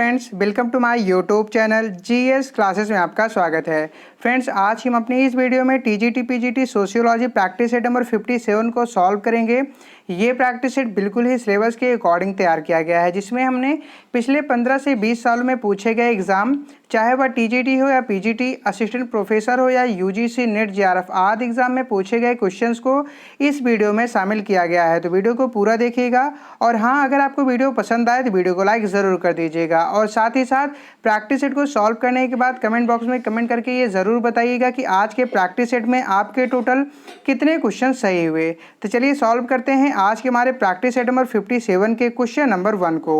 Friends, welcome to my YouTube channel GS classes में आपका स्वागत है। फ्रेंड्स, आज हम अपनी इस वीडियो में TGT PGT sociology practice set number 57 को सॉल्व करेंगे। ये प्रैक्टिस सेट बिल्कुल ही सिलेबस के अकॉर्डिंग तैयार किया गया है, जिसमें हमने पिछले 15 से 20 सालों में पूछे गए एग्जाम, चाहे वह टीजीटी हो या पीजीटी, असिस्टेंट प्रोफेसर हो या यूजीसी, नेट, जेआरएफ आदि एग्जाम में पूछे गए क्वेश्चंस को इस वीडियो में शामिल किया गया है। तो वीडियो को पूरा देखिएगा और हाँ, अगर आपको वीडियो पसंद आए तो वीडियो को लाइक ज़रूर कर दीजिएगा और साथ ही साथ प्रैक्टिस सेट को सॉल्व करने के बाद कमेंट बॉक्स में कमेंट करके ये ज़रूर बताइएगा कि आज के प्रैक्टिस सेट में आपके टोटल कितने क्वेश्चन सही हुए। तो चलिए सॉल्व करते हैं आज के हमारे प्रैक्टिस सेट नंबर 57 के क्वेश्चन नंबर 1 को।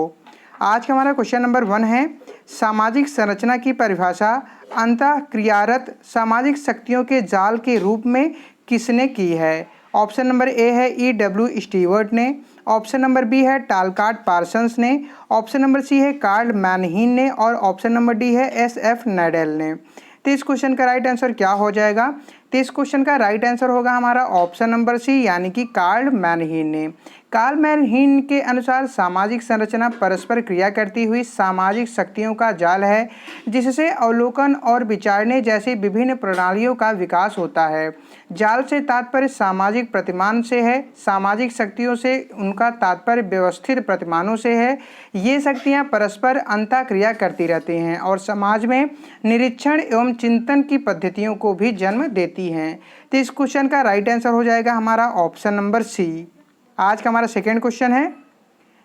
आज का हमारा क्वेश्चन नंबर 1 है, सामाजिक संरचना की परिभाषा अंतःक्रियारत सामाजिक शक्तियों के जाल के रूप में किसने की है? ऑप्शन नंबर ए है E.W. स्टीवर्ट ने, ऑप्शन नंबर बी है टालकाट पार्सन्स ने, ऑप्शन नंबर सी है कार्ल मैनहीन ने और ऑप्शन नंबर डी है S.F. नैडल ने। तो इस क्वेश्चन का राइट आंसर क्या हो जाएगा? तो इस क्वेश्चन का राइट आंसर होगा हमारा ऑप्शन नंबर सी, यानी कि कार्ल मैनहीन ने। कार्ल मैनहीन के अनुसार सामाजिक संरचना परस्पर क्रिया करती हुई सामाजिक शक्तियों का जाल है, जिससे अवलोकन और विचारने जैसी विभिन्न प्रणालियों का विकास होता है। जाल से तात्पर्य सामाजिक प्रतिमान से है, सामाजिक शक्तियों से उनका तात्पर्य व्यवस्थित प्रतिमानों से है। ये शक्तियाँ परस्पर अंतःक्रिया करती रहती हैं और समाज में निरीक्षण एवं चिंतन की पद्धतियों को भी जन्म देती हैं। तो इस क्वेश्चन का राइट आंसर हो जाएगा हमारा ऑप्शन नंबर सी। आज का हमारा सेकेंड क्वेश्चन है,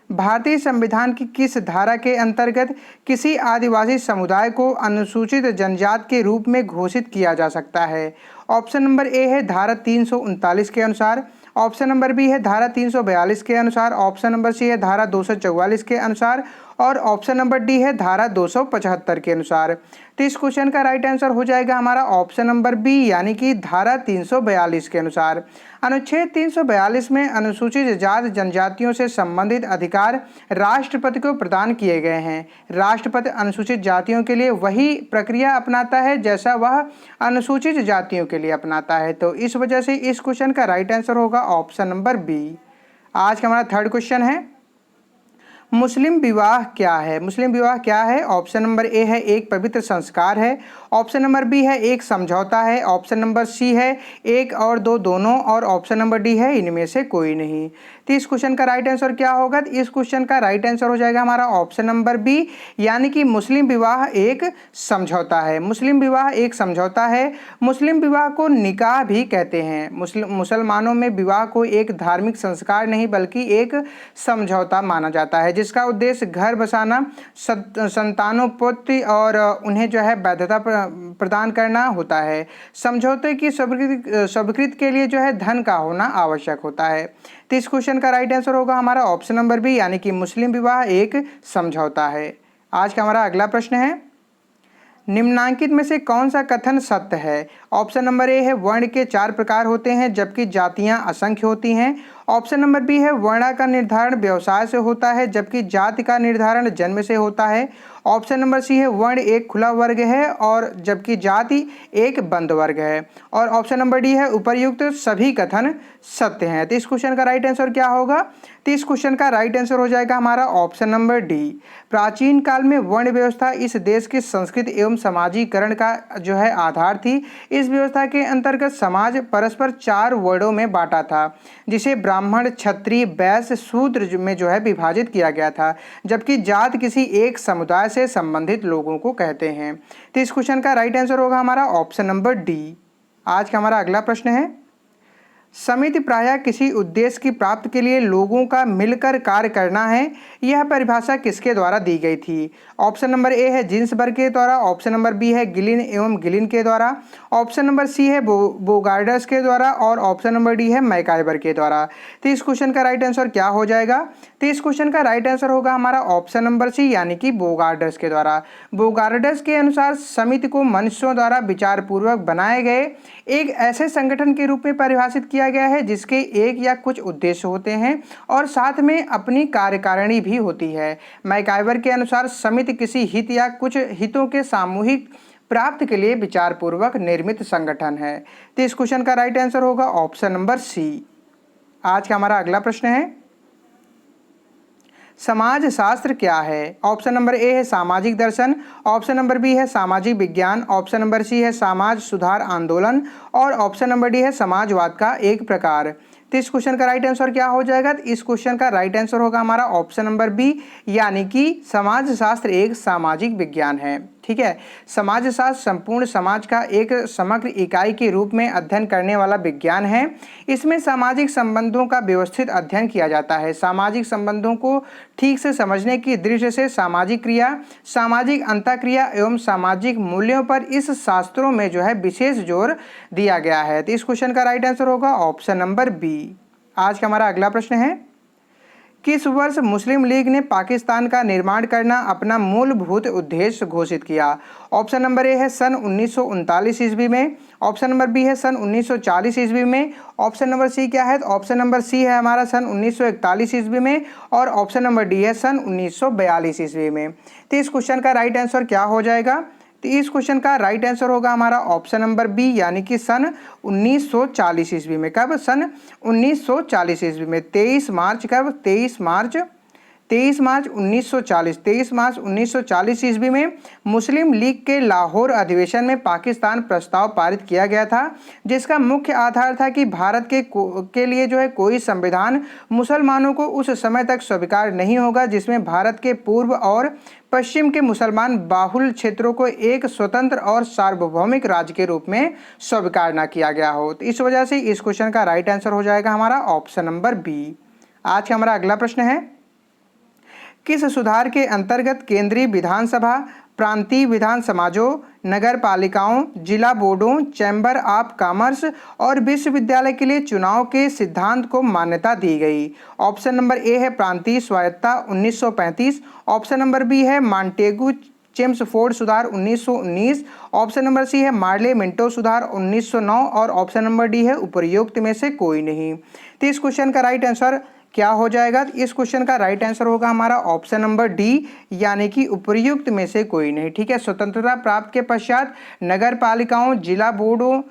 भारतीय संविधान की किस धारा के अंतर्गत किसी आदिवासी समुदाय को अनुसूचित जनजाति के रूप में घोषित किया जा सकता है? ऑप्शन नंबर ए है धारा 339 के अनुसार, ऑप्शन नंबर बी है धारा 342 के अनुसार, ऑप्शन नंबर सी है धारा 244 के अनुसार और ऑप्शन नंबर डी है धारा 275 के अनुसार। तो इस क्वेश्चन का राइट आंसर हो जाएगा हमारा ऑप्शन नंबर बी, यानी कि धारा 342 के अनुसार। अनुच्छेद 342 में अनुसूचित जाति जनजातियों से संबंधित अधिकार राष्ट्रपति को प्रदान किए गए हैं। राष्ट्रपति अनुसूचित जातियों के लिए वही प्रक्रिया अपनाता है जैसा वह अनुसूचित जातियों के लिए अपनाता है। तो इस वजह से इस क्वेश्चन का राइट आंसर होगा ऑप्शन नंबर बी। आज का हमारा थर्ड क्वेश्चन है, मुस्लिम विवाह क्या है? मुस्लिम विवाह क्या है? ऑप्शन नंबर ए है एक पवित्र संस्कार है, ऑप्शन नंबर बी है एक समझौता है, ऑप्शन नंबर सी है एक और दो दोनों और ऑप्शन नंबर डी है इनमें से कोई नहीं। तो इस क्वेश्चन का राइट आंसर क्या होगा? तो इस क्वेश्चन का राइट आंसर हो जाएगा हमारा ऑप्शन नंबर बी, यानी कि मुस्लिम विवाह एक समझौता है। मुस्लिम विवाह एक समझौता है। मुस्लिम विवाह को निकाह भी कहते हैं। मुसलमानों में विवाह को एक धार्मिक संस्कार नहीं बल्कि एक समझौता माना जाता है, जिसका उद्देश्य घर बसाना, संतानोत्पत्ति और उन्हें जो है वैधता प्रदान करना होता है। समझौते की स्वीकृति के लिए जो है धन का होना आवश्यक होता है। तो इस क्वेश्चन का राइट आंसर होगा हमारा ऑप्शन नंबर बी, यानी कि मुस्लिम विवाह एक समझौता है। आज का हमारा अगला प्रश्न है, निम्नांकित में से कौन सा कथन सत्य है? ऑप्शन नंबर ए है वर्ण के 4 प्रकार होते हैं जबकि जातियां असंख्य होती हैं, ऑप्शन नंबर बी है वर्ण का निर्धारण व्यवसाय से होता है जबकि जाति का निर्धारण जन्म से होता है, ऑप्शन नंबर सी है वर्ण एक खुला वर्ग है और जबकि जाति एक बंद वर्ग है और ऑप्शन नंबर डी है उपर्युक्त सभी कथन सत्य हैं। तो इस क्वेश्चन का राइट आंसर क्या होगा? तो इस क्वेश्चन का राइट आंसर हो जाएगा हमारा ऑप्शन नंबर डी। प्राचीन काल में वर्ण व्यवस्था इस देश की संस्कृति एवं समाजीकरण का जो है आधार थी। इस व्यवस्था के अंतर्गत समाज परस्पर 4 वर्णों में बांटा था, जिसे ब्राह्मण, क्षत्रिय, वैश्य, शूद्र में जो है विभाजित किया गया था, जबकि जात किसी एक समुदाय से संबंधित लोगों को कहते हैं। तो इस क्वेश्चन का राइट आंसर होगा हमारा ऑप्शन नंबर डी। आज का हमारा अगला प्रश्न है, समिति प्रायः किसी उद्देश्य की प्राप्ति के लिए लोगों का मिलकर कार्य करना है, यह परिभाषा किसके द्वारा दी गई थी? ऑप्शन नंबर ए है जिन्सबर्ग के द्वारा, ऑप्शन नंबर बी है गिलिन एवं गिलिन के द्वारा, ऑप्शन नंबर सी है बोगार्डस के द्वारा और ऑप्शन नंबर डी है मैकाइवर के द्वारा। तो इस क्वेश्चन का राइट आंसर क्या हो जाएगा? तो इस क्वेश्चन का राइट आंसर होगा हमारा ऑप्शन नंबर सी, यानी कि बोगार्डस के द्वारा। बोगार्डस के अनुसार समिति को मनुष्यों द्वारा विचारपूर्वक बनाए गए एक ऐसे संगठन के रूप में परिभाषित किया गया है जिसके एक या कुछ उद्देश्य होते हैं और साथ में अपनी कार्यकारिणी भी होती है। मैकाइवर के अनुसार समिति किसी हित या कुछ हितों के सामूहिक प्राप्त के लिए विचारपूर्वक निर्मित संगठन है। तो इस क्वेश्चन का राइट आंसर होगा ऑप्शन नंबर सी। आज का हमारा अगला प्रश्न है, समाज शास्त्र क्या है? ऑप्शन नंबर ए है सामाजिक दर्शन, ऑप्शन नंबर बी है सामाजिक विज्ञान, ऑप्शन नंबर सी है समाज सुधार आंदोलन और ऑप्शन नंबर डी है समाजवाद का एक प्रकार। तो इस क्वेश्चन का राइट आंसर क्या हो जाएगा? तो इस क्वेश्चन का राइट आंसर होगा हमारा ऑप्शन नंबर बी, यानी कि समाजशास्त्र एक सामाजिक विज्ञान है। ठीक है, समाजशास्त्र संपूर्ण समाज का एक समग्र इकाई के रूप में अध्ययन करने वाला विज्ञान है। इसमें सामाजिक संबंधों का व्यवस्थित अध्ययन किया जाता है। सामाजिक संबंधों को ठीक से समझने की दृष्टि से सामाजिक क्रिया, सामाजिक अंतःक्रिया एवं सामाजिक मूल्यों पर इस शास्त्रों में जो है विशेष जोर दिया गया है। तो इस क्वेश्चन का राइट आंसर होगा ऑप्शन नंबर बी। आज का हमारा अगला प्रश्न है, किस वर्ष मुस्लिम लीग ने पाकिस्तान का निर्माण करना अपना मूलभूत उद्देश्य घोषित किया? ऑप्शन नंबर ए है सन 1939 ईस्वी में, ऑप्शन नंबर बी है सन 1940 ईस्वी में, ऑप्शन नंबर सी क्या है? तो ऑप्शन नंबर सी है हमारा सन 1941 ईस्वी में और ऑप्शन नंबर डी है सन 1942 ईस्वी में। तो इस क्वेश्चन का राइट आंसर क्या हो जाएगा? तो इस क्वेश्चन का राइट आंसर होगा हमारा ऑप्शन नंबर बी, यानी कि सन 1940 ईस्वी में। कब? सन 1940 ईस्वी में। 23 मार्च, कब? 23 मार्च 1940 ईस्वी में मुस्लिम लीग के लाहौर अधिवेशन में पाकिस्तान प्रस्ताव पारित किया गया था, जिसका मुख्य आधार था कि भारत के लिए जो है कोई संविधान मुसलमानों को उस समय तक स्वीकार नहीं होगा जिसमें भारत के पूर्व और पश्चिम के मुसलमान बाहुल क्षेत्रों को एक स्वतंत्र और सार्वभौमिक राज्य के रूप में स्वीकार न किया गया हो। तो इस वजह से इस क्वेश्चन का राइट आंसर हो जाएगा हमारा ऑप्शन नंबर बी। आज का हमारा अगला प्रश्न है, किस सुधार के अंतर्गत केंद्रीय विधानसभा, प्रांतीय विधान समाजों, नगर पालिकाओं, जिला बोर्डों, चैम्बर ऑफ कॉमर्स और विश्वविद्यालय के लिए चुनाव के सिद्धांत को मान्यता दी गई? ऑप्शन नंबर ए है प्रांतीय स्वायत्तता 1935, ऑप्शन नंबर बी है मॉन्टेगू चेम्सफोर्ड सुधार 1919, ऑप्शन नंबर सी है मार्ले मिंटो सुधार 1909 और ऑप्शन नंबर डी है उपर्युक्त में से कोई नहीं। तो इस क्वेश्चन का राइट आंसर क्या हो जाएगा? इस क्वेश्चन का राइट आंसर होगा हमारा ऑप्शन नंबर डी, यानी कि उपर्युक्त में से कोई नहीं। ठीक है, स्वतंत्रता प्राप्त के पश्चात नगर पालिकाओं, जिला बोर्डों,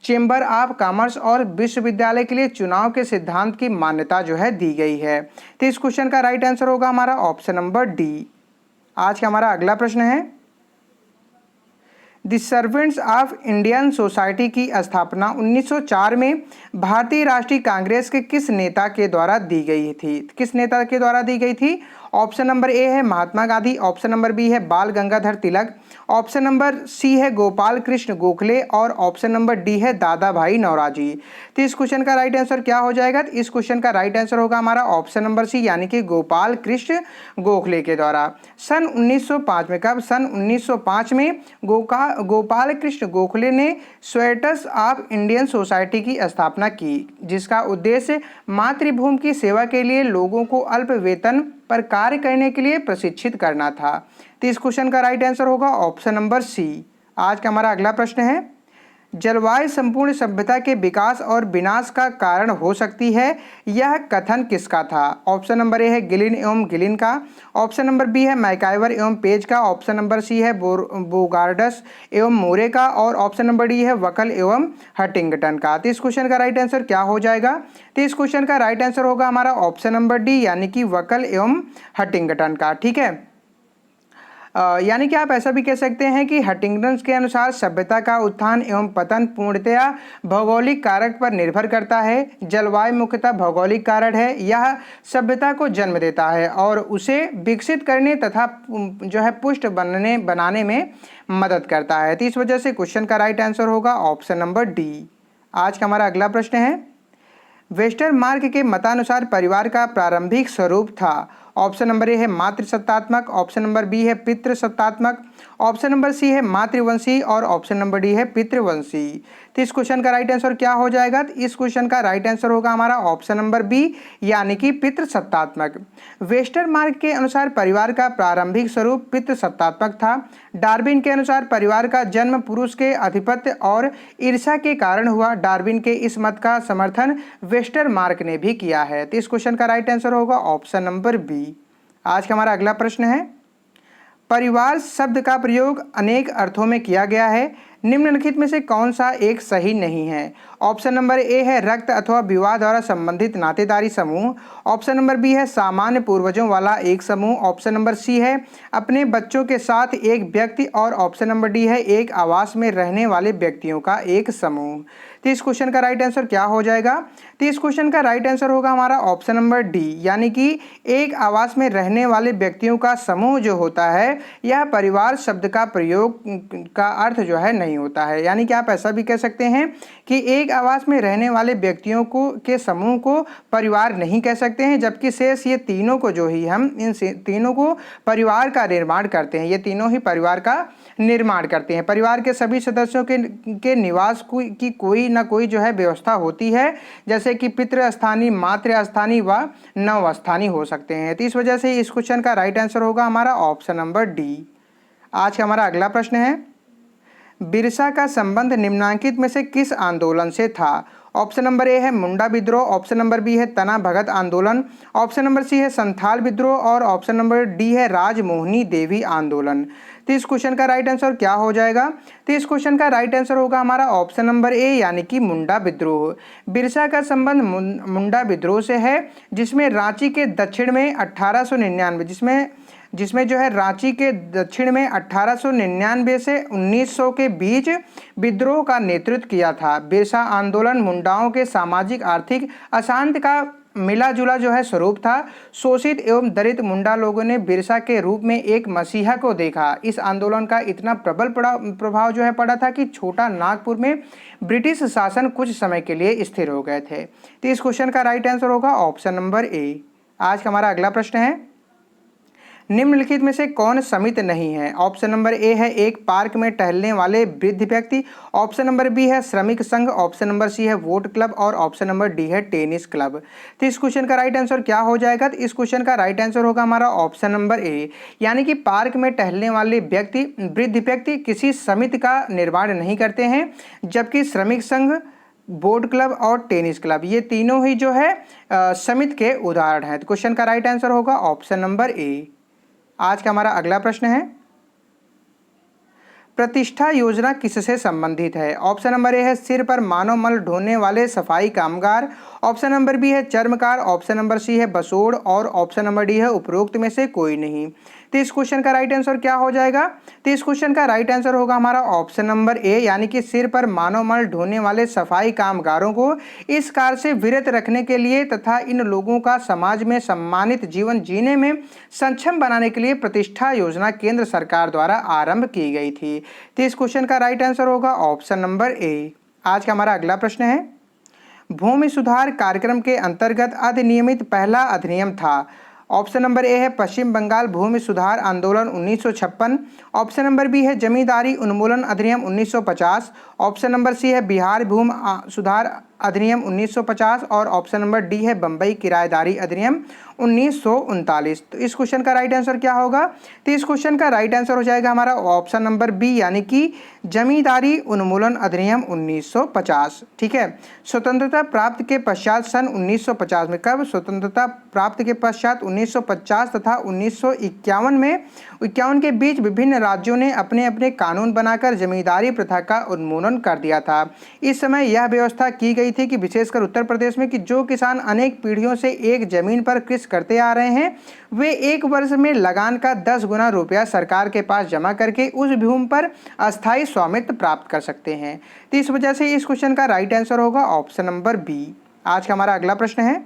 चेंबर ऑफ कॉमर्स और विश्वविद्यालय के लिए चुनाव के सिद्धांत की मान्यता जो है दी गई है। तो इस क्वेश्चन का राइट आंसर होगा हमारा ऑप्शन नंबर डी। आज का हमारा अगला प्रश्न है, the servants of Indian society की स्थापना 1904 में भारतीय राष्ट्रीय कांग्रेस के किस नेता के द्वारा दी गई थी? किस नेता के द्वारा दी गई थी? ऑप्शन नंबर ए है Mahatma Gandhi, option number B है बाल Gangadhar Tilak, option number C है गोपाल कृष्ण गोखले और ऑप्शन नंबर डी है दादा भाई नौरोजी। तो इस क्वेश्चन का राइट आंसर क्या हो जाएगा? तो इस क्वेश्चन का राइट आंसर होगा हमारा ऑप्शन नंबर सी, यानी कि गोपाल कृष्ण गोखले के द्वारा सन 1905 में। कब? सन 1905 में गोपाल कृष्ण गोखले ने स्वेटर्स ऑफ इंडियन सोसाइटी की स्थापना की, जिसका उद्देश्य मातृभूमि की सेवा के लिए लोगों को अल्प वेतन पर कार्य करने के लिए प्रशिक्षित करना था। तो इस क्वेश्चन का राइट आंसर होगा ऑप्शन नंबर सी। आज का हमारा अगला प्रश्न है, जलवायु संपूर्ण सभ्यता के विकास और विनाश का कारण हो सकती है, यह कथन किसका था? ऑप्शन नंबर ए है गिलिन एवं गिलिन का, ऑप्शन नंबर बी है मैकाइवर एवं पेज का, ऑप्शन नंबर सी है बोगार्डस एवं मोरे का और ऑप्शन नंबर डी है वकल एवं हटिंगटन का। तो इस क्वेश्चन का राइट आंसर क्या हो जाएगा? तो इस क्वेश्चन का राइट आंसर होगा हमारा ऑप्शन नंबर डी, यानी कि वकल एवं हटिंगटन का। ठीक है, यानी कि आप ऐसा भी कह सकते हैं कि हटिंगटन के अनुसार सभ्यता का उत्थान एवं पतन पूर्णतया भौगोलिक कारक पर निर्भर करता है। जलवायु मुख्यतः भौगोलिक कारण है, यह सभ्यता को जन्म देता है और उसे विकसित करने तथा जो है पुष्ट बनाने में मदद करता है। तो इस वजह से क्वेश्चन का राइट आंसर होगा ऑप्शन नंबर डी। आज का हमारा अगला प्रश्न है, वेस्टरमार्क के मतानुसार परिवार का प्रारंभिक स्वरूप था। ऑप्शन नंबर ए है मातृसत्तात्मक, ऑप्शन नंबर बी है पितृसत्तात्मक, ऑप्शन नंबर सी है मातृवंशी और ऑप्शन नंबर डी है पितृवंशी। तो इस क्वेश्चन का राइट आंसर क्या हो जाएगा? तो इस क्वेश्चन का राइट आंसर होगा हमारा ऑप्शन नंबर बी, यानी कि पितृसत्तात्मक। वेस्टरमार्क के अनुसार परिवार का प्रारंभिक स्वरूप पितृसत्तात्मक था। डार्विन के अनुसार परिवार का जन्म पुरुष के आधिपत्य और ईर्ष्या के कारण हुआ। डार्विन के इस मत का समर्थन वेस्टरमार्क ने भी किया है। तो इस क्वेश्चन का राइट आंसर होगा ऑप्शन नंबर बी। आज का हमारा अगला प्रश्न है, परिवार शब्द का प्रयोग अनेक अर्थों में किया गया है, निम्नलिखित में से कौन सा एक सही नहीं है? ऑप्शन नंबर ए है रक्त अथवा विवाह द्वारा संबंधित नातेदारी समूह। ऑप्शन नंबर बी है सामान्य पूर्वजों वाला एक समूह। ऑप्शन नंबर सी है अपने बच्चों के साथ एक व्यक्ति। और ऑप्शन नंबर डी है एक आवास में रहने वाले व्यक्तियों का एक समूह। तो इस क्वेश्चन का राइट आंसर क्या हो जाएगा? तो इस क्वेश्चन का राइट आंसर होगा हमारा ऑप्शन नंबर डी, यानी कि एक आवास में रहने वाले व्यक्तियों का समूह जो होता है यह परिवार शब्द का प्रयोग का अर्थ जो है नहीं होता है। यानी कि आप ऐसा भी कह सकते हैं कि एक आवास में रहने वाले व्यक्तियों को के समूह को परिवार नहीं कह सकते हैं, जबकि शेष ये तीनों को जो ही हम इन तीनों को परिवार का निर्माण करते हैं। ये तीनों ही परिवार का निर्माण करते हैं। परिवार के सभी सदस्यों के निवास की कोई ना कोई जो है व्यवस्था होती है, जैसे कि पितृस्थानी, मातृस्थानी व नवस्थानी हो सकते हैं। तो इस वजह से इस क्वेश्चन का राइट आंसर होगा हमारा ऑप्शन नंबर डी। आज का हमारा अगला प्रश्न है, बिरसा का संबंध निम्नांकित में से किस आंदोलन से था? ऑप्शन नंबर ए है मुंडा विद्रोह। ऑप्शन नंबर बी है तना भगत आंदोलन। ऑप्शन नंबर सी है संथाल विद्रोह। और ऑप्शन नंबर डी है राजमोहिनी देवी आंदोलन। तो इस क्वेश्चन का राइट आंसर क्या हो जाएगा? तो इस क्वेश्चन का राइट आंसर होगा हमारा ऑप्शन नंबर ए, यानी कि मुंडा विद्रोह। बिरसा का संबंध मुंडा विद्रोह से है, जिसमें रांची के दक्षिण में 1899 जिसमें जो है रांची के दक्षिण में 1899 से 1900 के बीच विद्रोह का नेतृत्व किया था। बिरसा आंदोलन मुंडाओं के सामाजिक आर्थिक अशांति का मिला जुला जो है स्वरूप था। शोषित एवं दलित मुंडा लोगों ने बिरसा के रूप में एक मसीहा को देखा। इस आंदोलन का इतना प्रबल प्रभाव जो है पड़ा था कि छोटा नागपुर में ब्रिटिश शासन कुछ समय के लिए स्थिर हो गए थे। तो इस क्वेश्चन का राइट आंसर होगा ऑप्शन नंबर ए। आज का हमारा अगला प्रश्न है, निम्नलिखित में से कौन समित नहीं है? ऑप्शन नंबर ए है एक पार्क में टहलने वाले वृद्ध व्यक्ति। ऑप्शन नंबर बी है श्रमिक संघ। ऑप्शन नंबर सी है वोट क्लब। और ऑप्शन नंबर डी है टेनिस क्लब। तो इस क्वेश्चन का राइट आंसर क्या हो जाएगा? तो इस क्वेश्चन का राइट आंसर होगा हमारा ऑप्शन नंबर ए, यानी कि पार्क में टहलने वाले वृद्ध व्यक्ति किसी समिति का निर्माण नहीं करते हैं, जबकि श्रमिक संघ, बोट क्लब और टेनिस क्लब ये तीनों ही जो है समिति के उदाहरण हैं। तो क्वेश्चन का राइट आंसर होगा ऑप्शन नंबर ए। आज का हमारा अगला प्रश्न है, प्रतिष्ठा योजना किससे संबंधित है? ऑप्शन नंबर ए है सिर पर मानव मल ढोने वाले सफाई कामगार। ऑप्शन नंबर बी है चर्मकार। ऑप्शन नंबर सी है बसोड़। और ऑप्शन नंबर डी है उपरोक्त में से कोई नहीं। तो इस क्वेश्चन का राइट आंसर क्या हो जाएगा? तो इस क्वेश्चन का राइट आंसर होगा हमारा ऑप्शन नंबर ए, यानी कि सिर पर मानव मल ढोने वाले सफाई कामगारों को इस कार्य से विरत रखने के लिए तथा इन लोगों का समाज में सम्मानित जीवन जीने में सक्षम बनाने के लिए प्रतिष्ठा योजना केंद्र सरकार द्वारा आरंभ की गई थी। तो इस क्वेश्चन का राइट आंसर होगा ऑप्शन नंबर ए। आज का हमारा अगला प्रश्न है, भूमि सुधार कार्यक्रम के अंतर्गत अधिनियमित पहला अधिनियम था। ऑप्शन नंबर ए है पश्चिम बंगाल भूमि सुधार आंदोलन 1956। ऑप्शन नंबर बी है जमींदारी उन्मूलन अधिनियम 1950। ऑप्शन नंबर सी है बिहार भूमि सुधार अधिनियम 1950। और ऑप्शन नंबर डी है बम्बई किराएदारी अधिनियम 1939। तो इस क्वेश्चन का राइट आंसर क्या होगा? तो इस क्वेश्चन का राइट आंसर हो जाएगा हमारा ऑप्शन नंबर बी, यानी कि जमींदारी उन्मूलन अधिनियम 1950। ठीक है, स्वतंत्रता प्राप्त के पश्चात सन 1950 में, कब स्वतंत्रता प्राप्त के पश्चात 1950 तथा 1951 में 51 के बीच विभिन्न राज्यों ने अपने अपने कानून बनाकर जमींदारी प्रथा का उन्मूलन कर दिया था। इस समय यह व्यवस्था की गई थी कि विशेषकर उत्तर प्रदेश में कि जो किसान अनेक पीढ़ियों से एक जमीन पर कृषि करते आ रहे हैं वे एक वर्ष में लगान का 10 गुना रुपया सरकार के पास जमा करके उस भूमि पर अस्थायी स्वामित्व प्राप्त कर सकते हैं। तो इस वजह से इस क्वेश्चन का राइट आंसर होगा ऑप्शन नंबर बी। आज का हमारा अगला प्रश्न है,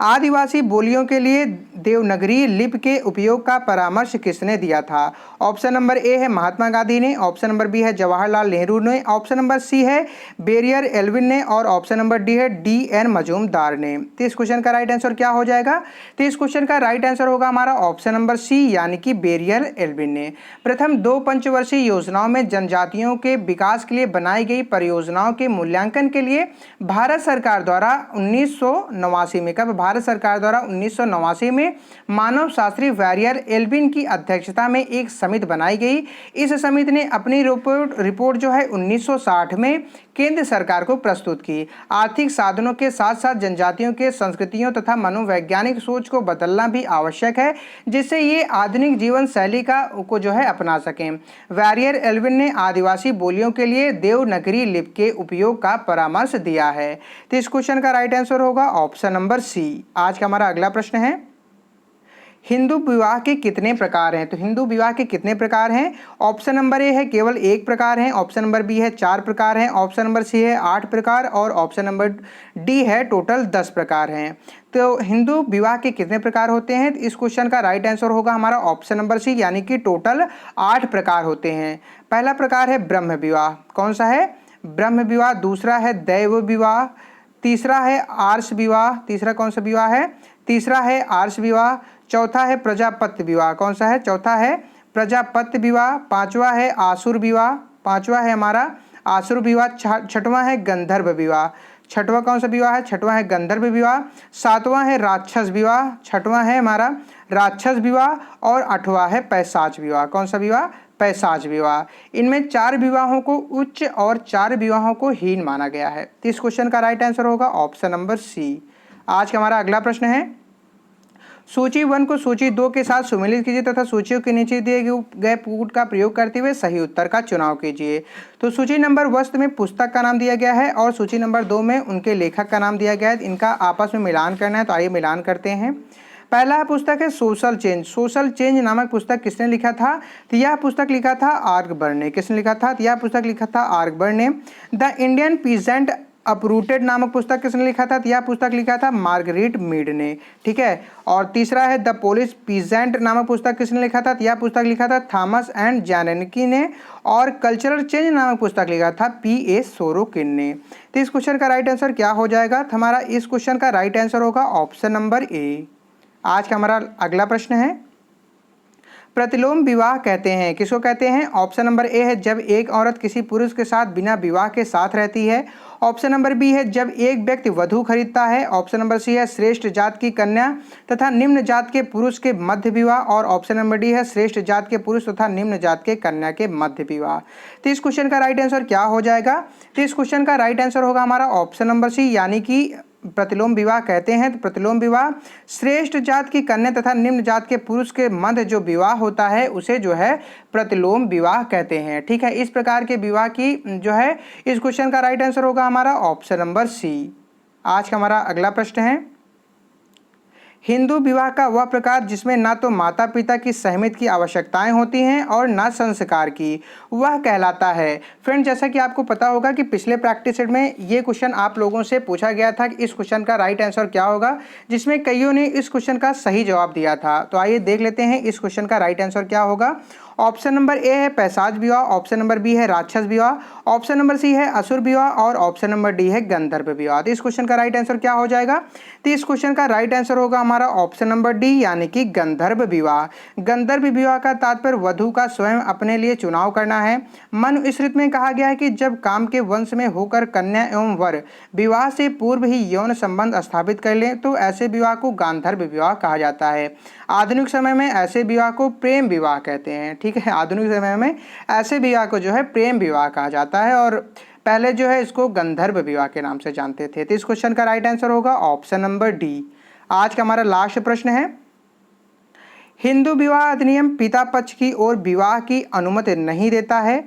आदिवासी बोलियों के लिए देवनागरी लिपि के उपयोग का परामर्श किसने दिया था? ऑप्शन नंबर ए है महात्मा गांधी ने। ऑप्शन नंबर बी है जवाहरलाल नेहरू ने। ऑप्शन नंबर सी है बेरियर एल्विन ने। और ऑप्शन नंबर डी है D.N. मजूमदार ने। तो इस क्वेश्चन का राइट आंसर क्या हो जाएगा? तो इस क्वेश्चन का राइट आंसर होगा हमारा ऑप्शन नंबर सी, यानी कि बेरियर एल्विन ने। प्रथम 2 पंचवर्षीय योजनाओं में जनजातियों के विकास के लिए बनाई गई परियोजनाओं के मूल्यांकन के लिए भारत सरकार द्वारा 1989 में, कब भारत सरकार द्वारा 1989 में मानव शास्त्री वैरियर एल्विन की अध्यक्षता में एक समिति बनाई गई। इस समिति ने अपनी रिपोर्ट जो है 1960 में केंद्र सरकार को प्रस्तुत की। आर्थिक साधनों के साथ साथ जनजातियों के संस्कृतियों तथा मनोवैज्ञानिक सोच को बदलना भी आवश्यक है, जिससे ये आधुनिक जीवन शैली को जो है अपना सकें। वैरियर एल्विन ने आदिवासी बोलियों के लिए देवनागरी लिपि के उपयोग का परामर्श दिया है। तो इस क्वेश्चन का राइट आंसर होगा ऑप्शन नंबर सी। आज का हमारा अगला प्रश्न है, हिंदू विवाह के कितने प्रकार हैं? तो हिंदू विवाह के कितने प्रकार हैं? ऑप्शन नंबर ए है केवल 1 प्रकार है, ऑप्शन नंबर बी है 4 प्रकार हैं, ऑप्शन नंबर सी है 8 प्रकार और ऑप्शन नंबर डी है टोटल 10 प्रकार हैं। तो हिंदू विवाह के कितने प्रकार होते हैं? इस क्वेश्चन का राइट आंसर होगा हमारा ऑप्शन नंबर सी, यानी कि टोटल 8 प्रकार होते हैं। पहला प्रकार है ब्रह्म विवाह। कौन सा है? ब्रह्म विवाह। दूसरा है दैव विवाह। तीसरा है आर्ष विवाह। तीसरा कौन सा विवाह है? तीसरा है आर्ष विवाह। चौथा है प्रजापत्य विवाह। कौन सा है? चौथा है प्रजापत्य विवाह। पांचवा है आसुर विवाह। पांचवा है हमारा आसुर विवाह। छठवां है गंधर्व विवाह। छठवां कौन सा विवाह है? छठवां है गंधर्व विवाह। सातवां है राक्षस विवाह। छठवां है हमारा राक्षस विवाह और आठवां है पैशाच विवाह। कौन सा विवाह? पैशाच विवाह। इनमें 4 विवाहों को उच्च और 4 विवाहों को हीन माना गया है। तो इस क्वेश्चन का राइट आंसर होगा ऑप्शन नंबर सी। आज का हमारा अगला प्रश्न है, सूची 1 को सूची 2 के साथ सुमेलित कीजिए तथा सूचियों के नीचे दिए गए पुट का प्रयोग करते हुए सही उत्तर का चुनाव कीजिए। तो सूची नंबर 1 में पुस्तक का नाम दिया गया है और सूची नंबर 2 में उनके लेखक का नाम दिया गया है। इनका आपस में मिलान करना है, तो आइए मिलान करते हैं। पहला पुस्तक है सोशल चेंज। सोशल चेंज नामक पुस्तक किसने लिखा था? तो यह पुस्तक लिखा था आर्कबर्न ने। किसने लिखा था? तो यह पुस्तक लिखा था आर्कबर्न ने। द इंडियन पीजेंट अपरूटेड नामक पुस्तक किसने लिखा था? तो यह पुस्तक लिखा था मार्गरेट मीड ने। ठीक है। और तीसरा है द पोलिश पीजेंट नामक पुस्तक किसने लिखा था? तो यह पुस्तक लिखा था थॉमस एंड जैनेकी ने। और कल्चरल चेंज नामक पुस्तक लिखा था P.A. सोरोकिन ने। तो इस क्वेश्चन का राइट आंसर क्या हो जाएगा? तो हमारा इस क्वेश्चन का राइट आंसर होगा ऑप्शन नंबर ए। आज का हमारा अगला प्रश्न है, प्रतिलोम विवाह कहते हैं किसको कहते हैं? ऑप्शन नंबर ए है जब एक औरत किसी पुरुष के साथ बिना विवाह के साथ रहती है। ऑप्शन नंबर बी है जब एक व्यक्ति वधू खरीदता है। ऑप्शन नंबर सी है श्रेष्ठ जात की कन्या तथा निम्न जात के पुरुष के मध्य विवाह। और ऑप्शन नंबर डी है श्रेष्ठ जात के पुरुष तथा निम्न जात के कन्या के मध्य विवाह। तो इस क्वेश्चन का राइट आंसर क्या हो जाएगा? तो इस क्वेश्चन का राइट आंसर होगा हमारा ऑप्शन नंबर सी, यानी कि प्रतिलोम विवाह कहते हैं। तो प्रतिलोम विवाह श्रेष्ठ जात की कन्या तथा निम्न जात के पुरुष के मध्य जो विवाह होता है उसे जो है प्रतिलोम विवाह कहते हैं। ठीक है। इस प्रकार के विवाह की जो है इस क्वेश्चन का राइट आंसर होगा हमारा ऑप्शन नंबर सी। आज का हमारा अगला प्रश्न है, हिंदू विवाह का वह प्रकार जिसमें ना तो माता पिता की सहमति की आवश्यकताएं होती हैं और ना संस्कार की, वह कहलाता है। फ्रेंड, जैसा कि आपको पता होगा कि पिछले प्रैक्टिस सेट में ये क्वेश्चन आप लोगों से पूछा गया था कि इस क्वेश्चन का राइट आंसर क्या होगा, जिसमें कईयों ने इस क्वेश्चन का सही जवाब दिया था। तो आइए देख लेते हैं इस क्वेश्चन का राइट आंसर क्या होगा। ऑप्शन नंबर ए है पैशाच विवाह, ऑप्शन नंबर बी है राक्षस विवाह, ऑप्शन नंबर सी है असुर विवाह और ऑप्शन नंबर डी है गंधर्व विवाह। तो इस क्वेश्चन का राइट आंसर क्या हो जाएगा? तो इस क्वेश्चन का राइट आंसर होगा हमारा ऑप्शन नंबर डी, यानी कि गंधर्व विवाह। गंधर्व विवाह का तात्पर्य वधू का स्वयं अपने लिए चुनाव करना है। मनुस्मृति में कहा गया है कि जब काम के वंश में होकर कन्या एवं वर विवाह से पूर्व ही यौन संबंध स्थापित कर लें तो ऐसे विवाह को गांधर्व विवाह कहा जाता है। आधुनिक समय में ऐसे विवाह को प्रेम विवाह कहते हैं। ठीक है। आधुनिक समय में ऐसे विवाह को जो है प्रेम विवाह कहा जाता है और पहले जो है इसको गंधर्व विवाह के नाम से जानते थे। तो इस क्वेश्चन का राइट आंसर होगा ऑप्शन नंबर डी। आज का हमारा लास्ट प्रश्न है, हिंदू विवाह अधिनियम पिता पक्ष की ओर विवाह की अनुमति नहीं देता है।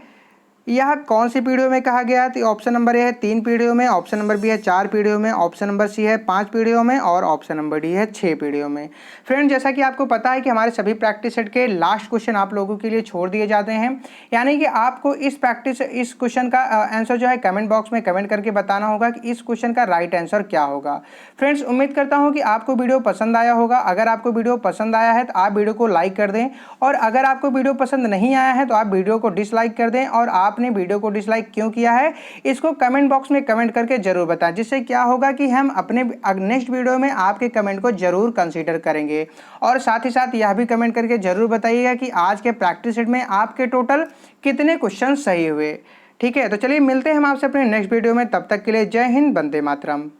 यह कौन सी पीढ़ियों में कहा गया है? तो ऑप्शन नंबर ए है 3 पीढ़ियों में, ऑप्शन नंबर बी है 4 पीढ़ियों में, ऑप्शन नंबर सी है 5 पीढ़ियों में और ऑप्शन नंबर डी है 6 पीढ़ियों में। फ्रेंड, जैसा कि आपको पता है कि हमारे सभी प्रैक्टिस सेट के लास्ट क्वेश्चन आप लोगों के लिए छोड़ दिए जाते हैं, यानी कि आपको इस क्वेश्चन का आंसर जो है कमेंट बॉक्स में कमेंट करके बताना होगा कि इस क्वेश्चन का राइट आंसर क्या होगा। फ्रेंड्स, उम्मीद करता हूँ कि आपको वीडियो पसंद आया होगा। अगर आपको वीडियो पसंद आया है तो आप वीडियो को लाइक कर दें और अगर आपको वीडियो पसंद नहीं आया है तो आप वीडियो को डिसलाइक कर दें। और आपने वीडियो को डिसलाइक क्यों किया है इसको कमेंट बॉक्स में कमेंट करके जरूर बताएं, जिससे क्या होगा कि हम अपने नेक्स्ट वीडियो में आपके कमेंट को जरूर कंसीडर करेंगे। और साथ ही साथ यह भी कमेंट करके जरूर बताइएगा कि आज के प्रैक्टिस सेट में आपके टोटल कितने क्वेश्चन सही हुए। ठीक है। तो चलिए मिलते हैं हम आपसे अपने नेक्स्ट वीडियो में, तब तक के लिए जय हिंद, वंदे मातरम।